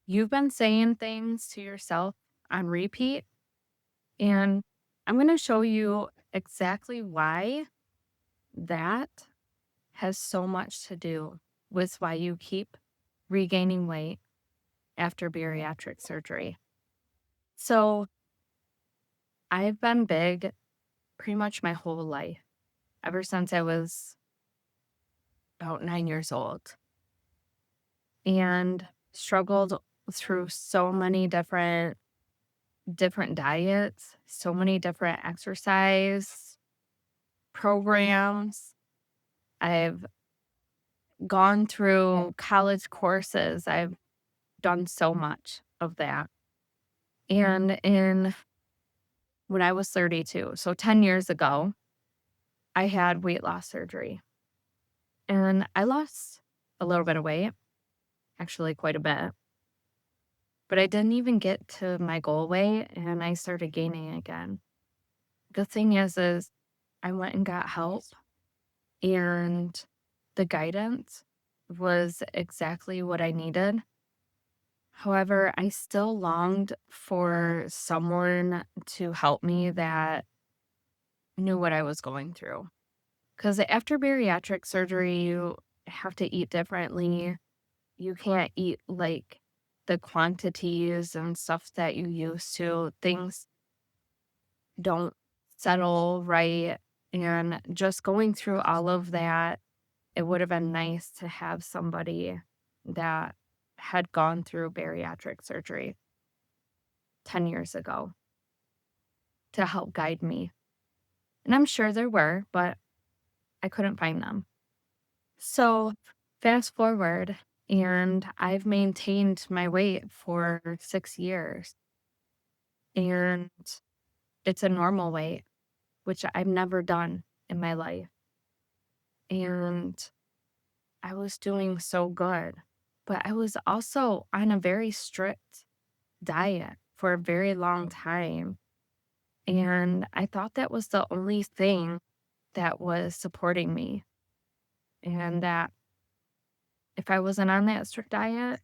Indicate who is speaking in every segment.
Speaker 1: You've been saying things to yourself on repeat, and I'm going to show you exactly why that has so much to do with why you keep regaining weight after bariatric surgery. So, I've been big pretty much my whole life, ever since I was about 9 years old, and struggled through so many different diets, so many different exercise programs. I've gone through college courses. I've done so much of that. And in when I was 32, so 10 years ago, I had weight loss surgery. And I lost a little bit of weight, actually quite a bit. But I didn't even get to my goal weight and I started gaining again. The thing is I went and got help, and the guidance was exactly what I needed. However, I still longed for someone to help me that knew what I was going through. Because after bariatric surgery, you have to eat differently. You can't eat like the quantities and stuff that you used to. Things don't settle right. And just going through all of that, it would have been nice to have somebody that had gone through bariatric surgery 10 years ago to help guide me. And I'm sure there were, but I couldn't find them. So fast forward, and I've maintained my weight for 6 years, and it's a normal weight, which I've never done in my life. And I was doing so good, but I was also on a very strict diet for a very long time. And I thought that was the only thing that was supporting me. And that if I wasn't on that strict diet,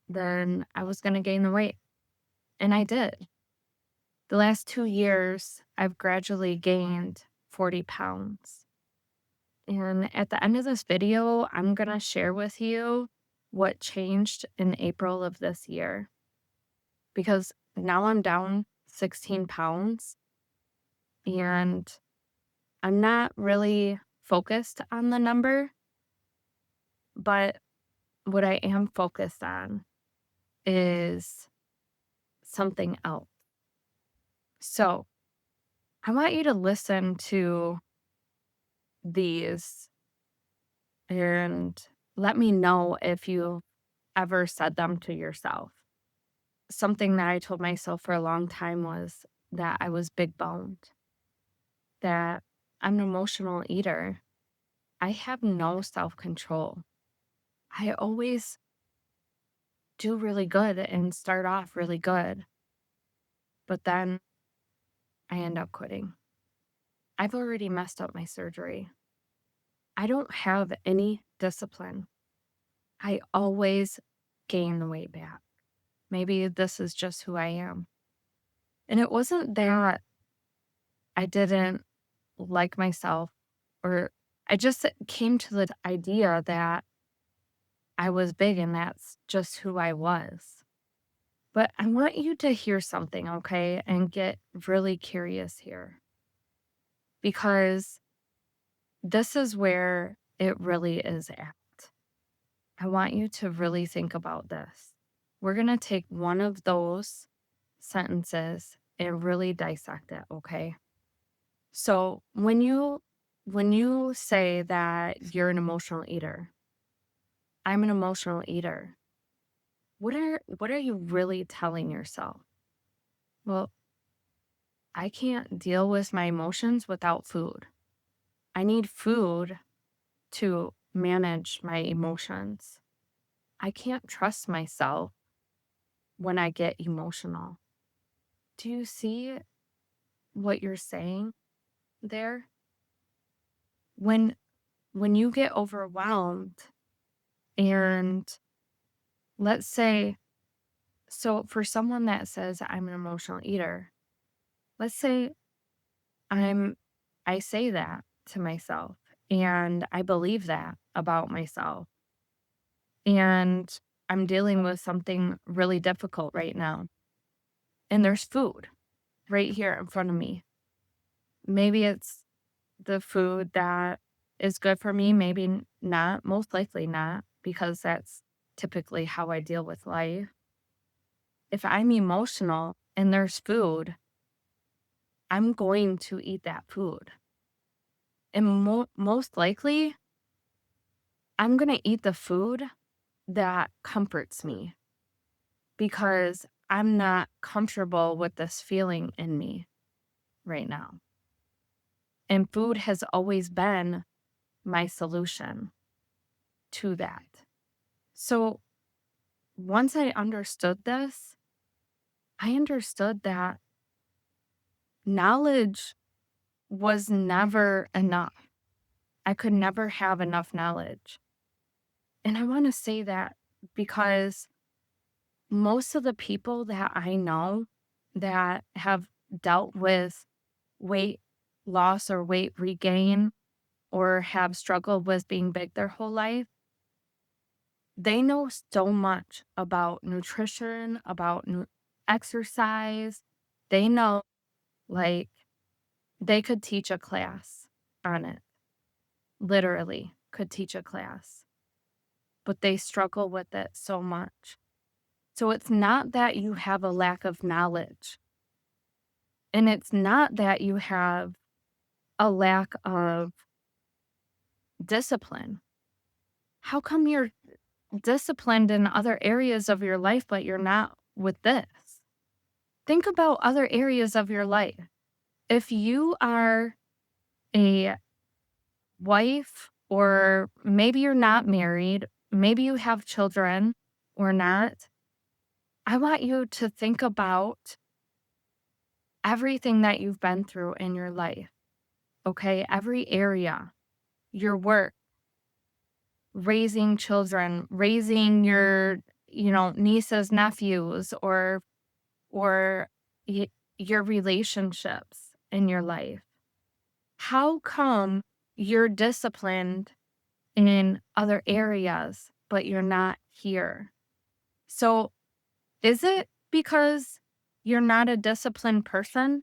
Speaker 1: then I was going to gain the weight. And I did. The last 2 years, I've gradually gained 40 pounds. And at the end of this video, I'm going to share with you what changed in April of this year. Because now I'm down 16 pounds and I'm not really focused on the number, but what I am focused on is something else. So I want you to listen to these and let me know if you ever said them to yourself. Something that I told myself for a long time was that I was big boned, that I'm an emotional eater. I have no self control. I always do really good and start off really good, but then I end up quitting. I've already messed up my surgery. I don't have any discipline. I always gain the weight back. Maybe this is just who I am. And it wasn't that I didn't like myself, or I just came to the idea that I was big and that's just who I was. But I want you to hear something, okay, and get really curious here because this is where it really is at. I want you to really think about this. We're going to take one of those sentences and really dissect it, okay? So, when you say that you're an emotional eater, I'm an emotional eater. What are you really telling yourself? Well, I can't deal with my emotions without food. I need food to manage my emotions. I can't trust myself when I get emotional. Do you see what you're saying there? When when you get overwhelmed and let's say, so for someone that says I'm an emotional eater, let's say I'm, I say that to myself and I believe that about myself. And I'm dealing with something really difficult right now. And there's food right here in front of me. Maybe it's the food that is good for me, maybe not, most likely not, because that's typically how I deal with life. If I'm emotional and there's food, I'm going to eat that food. And most likely, I'm going to eat the food that comforts me because I'm not comfortable with this feeling in me right now. And food has always been my solution to that. So once I understood this, I understood that knowledge was never enough. I could never have enough knowledge. And I want to say that because most of the people that I know that have dealt with weight loss or weight regain or have struggled with being big their whole life, they know so much about nutrition, about exercise. They know, like, they could teach a class on it, literally, could teach a class, but they struggle with it so much. So it's not that you have a lack of knowledge, and it's not that you have a lack of discipline. How come you're disciplined in other areas of your life, but you're not with this? Think about other areas of your life. If you are a wife, or maybe you're not married, maybe you have children or not, I want you to think about everything that you've been through in your life, okay? Every area, your work, raising children, raising your, nieces, nephews, or y- your relationships in your life. How come you're disciplined in other areas, but you're not here? So, is it because you're not a disciplined person?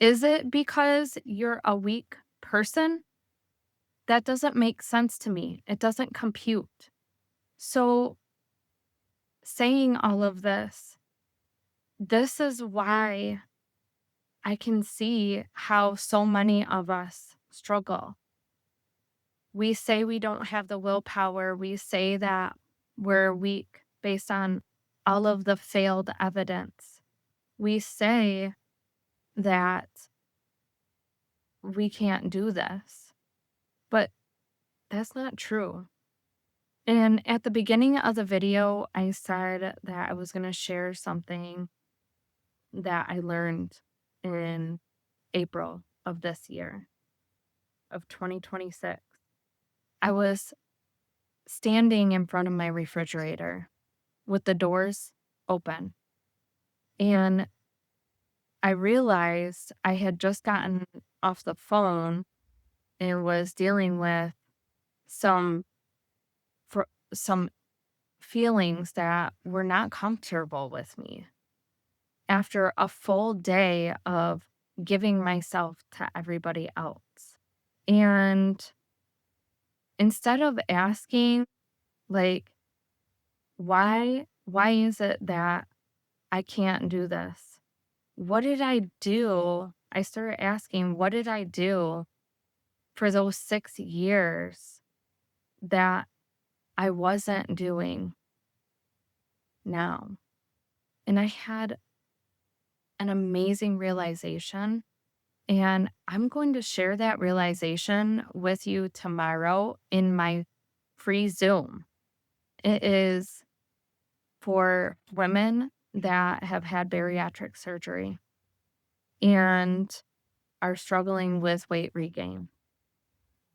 Speaker 1: Is it because you're a weak person? That doesn't make sense to me. It doesn't compute. So, saying all of this is why I can see how so many of us struggle. We say we don't have the willpower. We say that we're weak based on all of the failed evidence. We say that we can't do this, but that's not true. And at the beginning of the video, I said that I was going to share something that I learned in April of this year, of 2026. I was standing in front of my refrigerator with the doors open, and I realized I had just gotten off the phone and was dealing with some some feelings that were not comfortable with me after a full day of giving myself to everybody else. And instead of asking, like, why is it that I can't do this? What did I do? I started asking, what did I do for those 6 years that I wasn't doing now? And I had an amazing realization. And I'm going to share that realization with you tomorrow in my free Zoom. It is for women that have had bariatric surgery and are struggling with weight regain.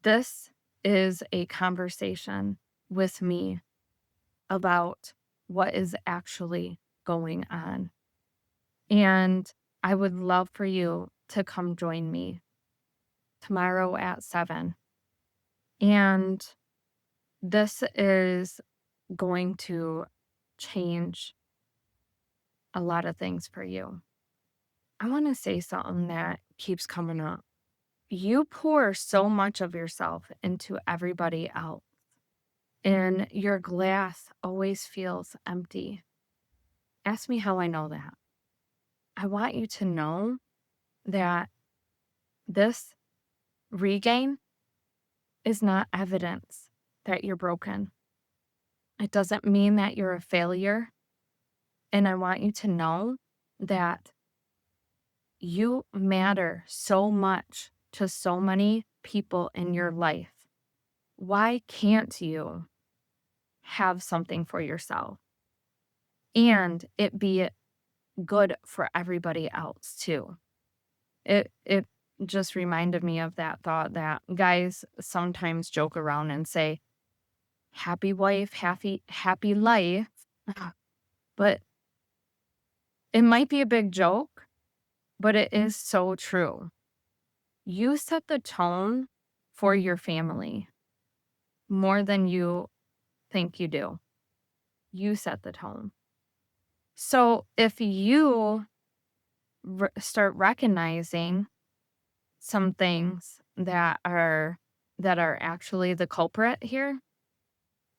Speaker 1: This is a conversation with me about what is actually going on. And I would love for you to come join me tomorrow at 7. And this is going to change a lot of things for you. I want to say something that keeps coming up. You pour so much of yourself into everybody else, and your glass always feels empty. Ask me how I know that. I want you to know that this regain is not evidence that you're broken. It doesn't mean that you're a failure. And I want you to know that you matter so much to so many people in your life. Why can't you have something for yourself and it be good for everybody else too? It just reminded me of that thought that guys sometimes joke around and say, happy wife, happy life. But it might be a big joke, but it is so true. You set the tone for your family more than you think you do. You set the tone. So if you start recognizing some things that are actually the culprit here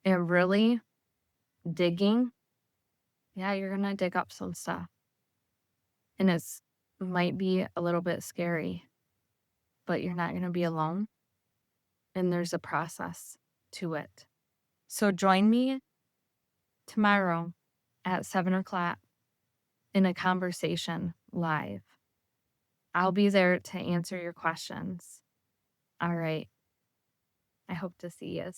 Speaker 1: and really digging, yeah, you're going to dig up some stuff. And it's might be a little bit scary, but you're not going to be alone. And there's a process to it. So join me tomorrow at 7 o'clock in a conversation live. I'll be there to answer your questions. All right. I hope to see you.